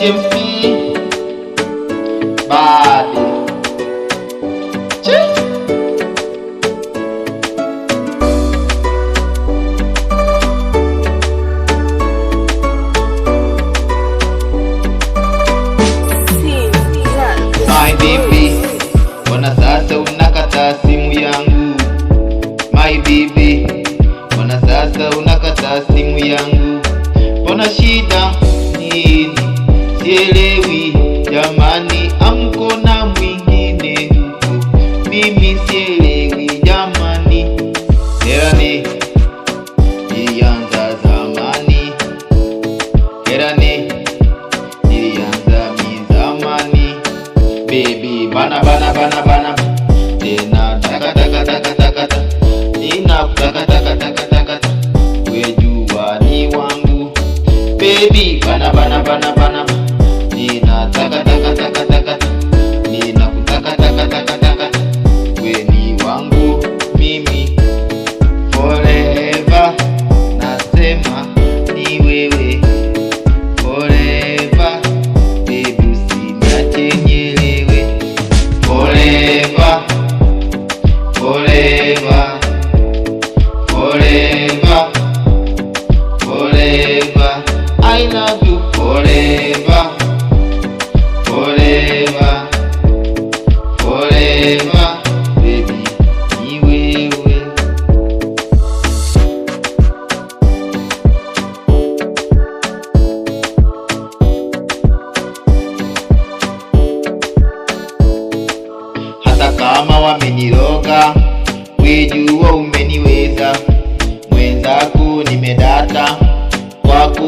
TMP bad. My baby, mbona sasa unakata simu yangu? My baby, mbona sasa unakata simu yangu? Mbona shida nini? Sielewi jamani, amko na mwingine huko, mimi sielewi jamani. Herane ilianza zamani, herane ilianza mizamani. Baby bana bana bana bana, tena taka taka taka taka taka, nina taka taka taka taka, wejua ni wangu. Baby bana bana bana bana, nina taka taka taka taka, nina kutaka taka taka taka, we ni wangu mimi forever. Nasema ni wewe forever, baby usiniache nielewe. Forever, forever, forever, forever, I love you forever, forever, forever, baby ni wewe. Hata kama wameniroga, wejua umeniweza. Mwenzako nimedata, kwako